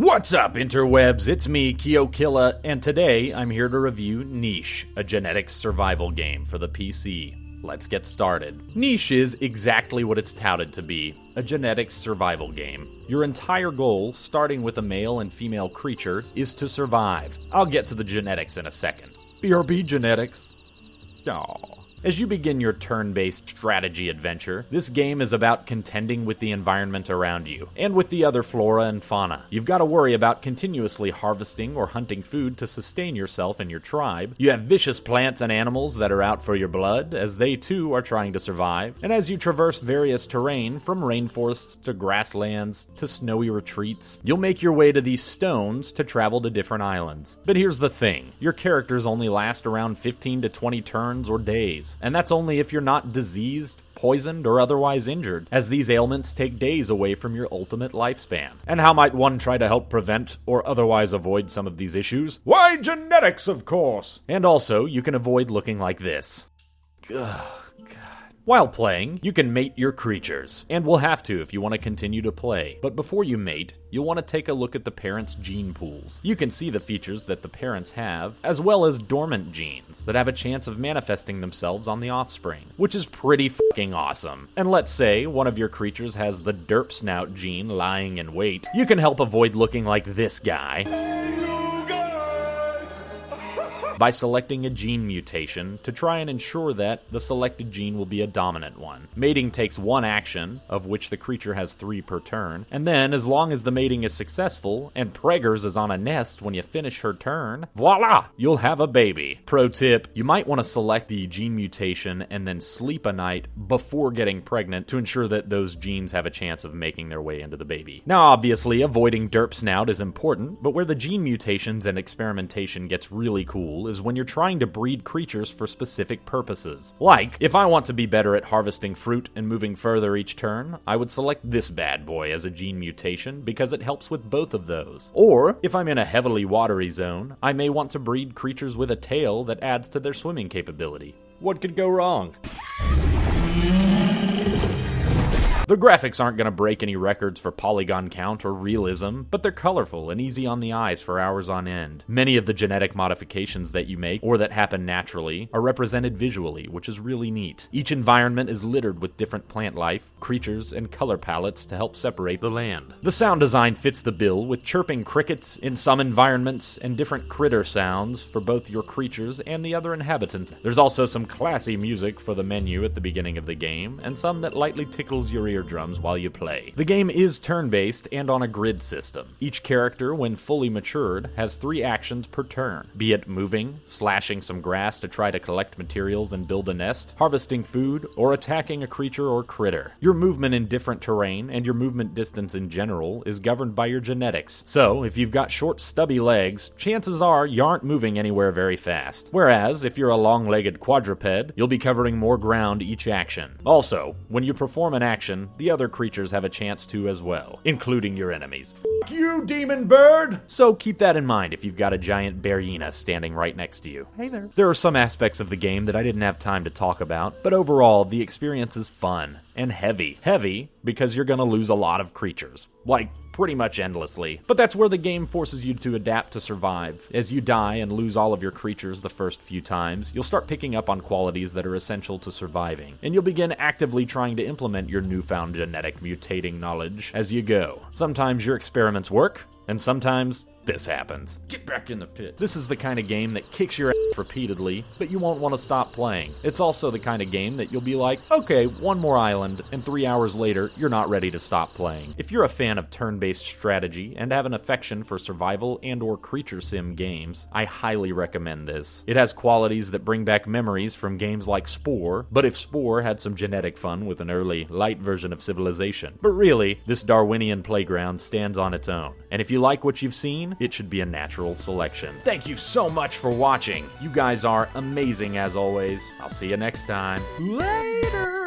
What's up, interwebs? It's me, XoXo, and today I'm here to review Niche, a genetics survival game for the PC. Let's get started. Niche is exactly what it's touted to be, a genetics survival game. Your entire goal, starting with a male and female creature, is to survive. I'll get to the genetics in a second. BRB genetics. Aww. As you begin your turn-based strategy adventure, this game is about contending with the environment around you, and with the other flora and fauna. You've got to worry about continuously harvesting or hunting food to sustain yourself and your tribe. You have vicious plants and animals that are out for your blood, as they too are trying to survive. And as you traverse various terrain, from rainforests to grasslands to snowy retreats, you'll make your way to these stones to travel to different islands. But here's the thing, your characters only last around 15 to 20 turns or days. And that's only if you're not diseased, poisoned, or otherwise injured, as these ailments take days away from your ultimate lifespan. And how might one try to help prevent or otherwise avoid some of these issues? Why, genetics, of course! And also, you can avoid looking like this. Ugh. While playing, you can mate your creatures, and will have to if you want to continue to play. But before you mate, you'll want to take a look at the parents' gene pools. You can see the features that the parents have, as well as dormant genes that have a chance of manifesting themselves on the offspring, which is pretty fucking awesome. And let's say one of your creatures has the derp snout gene lying in wait. You can help avoid looking like this guy by selecting a gene mutation to try and ensure that the selected gene will be a dominant one. Mating takes one action, of which the creature has 3 per turn, and then as long as the mating is successful and Preggers is on a nest when you finish her turn, voila, you'll have a baby. Pro tip, you might want to select the gene mutation and then sleep a night before getting pregnant to ensure that those genes have a chance of making their way into the baby. Now obviously, avoiding derp snout is important, but where the gene mutations and experimentation gets really cool is when you're trying to breed creatures for specific purposes. Like, if I want to be better at harvesting fruit and moving further each turn, I would select this bad boy as a gene mutation because it helps with both of those. Or, if I'm in a heavily watery zone, I may want to breed creatures with a tail that adds to their swimming capability. What could go wrong? The graphics aren't going to break any records for polygon count or realism, but they're colorful and easy on the eyes for hours on end. Many of the genetic modifications that you make, or that happen naturally, are represented visually, which is really neat. Each environment is littered with different plant life, creatures, and color palettes to help separate the land. The sound design fits the bill, with chirping crickets in some environments and different critter sounds for both your creatures and the other inhabitants. There's also some classy music for the menu at the beginning of the game, and some that lightly tickles your eardrums while you play. The game is turn-based and on a grid system. Each character, when fully matured, has 3 actions per turn, be it moving, slashing some grass to try to collect materials and build a nest, harvesting food, or attacking a creature or critter. Your movement in different terrain and your movement distance in general is governed by your genetics. So, if you've got short, stubby legs, chances are you aren't moving anywhere very fast. Whereas, if you're a long-legged quadruped, you'll be covering more ground each action. Also, when you perform an action, the other creatures have a chance to as well, including your enemies. F*** you, demon bird! So keep that in mind if you've got a giant Barrina standing right next to you. Hey there. There are some aspects of the game that I didn't have time to talk about, but overall, the experience is fun and heavy. Heavy because you're gonna lose a lot of creatures. Like, pretty much endlessly. But that's where the game forces you to adapt to survive. As you die and lose all of your creatures the first few times, you'll start picking up on qualities that are essential to surviving, and you'll begin actively trying to implement your newfound genetic mutating knowledge as you go. Sometimes your experiments work, and sometimes this happens. Get back in the pit. This is the kind of game that kicks your ass repeatedly, but you won't want to stop playing. It's also the kind of game that you'll be like, okay, one more island, and 3 hours later, you're not ready to stop playing. If you're a fan of turn-based strategy and have an affection for survival and or creature sim games, I highly recommend this. It has qualities that bring back memories from games like Spore, but if Spore had some genetic fun with an early, light version of Civilization. But really, this Darwinian playground stands on its own. And if you like what you've seen, it should be a natural selection. Thank you so much for watching. You guys are amazing as always. I'll see you next time. Later!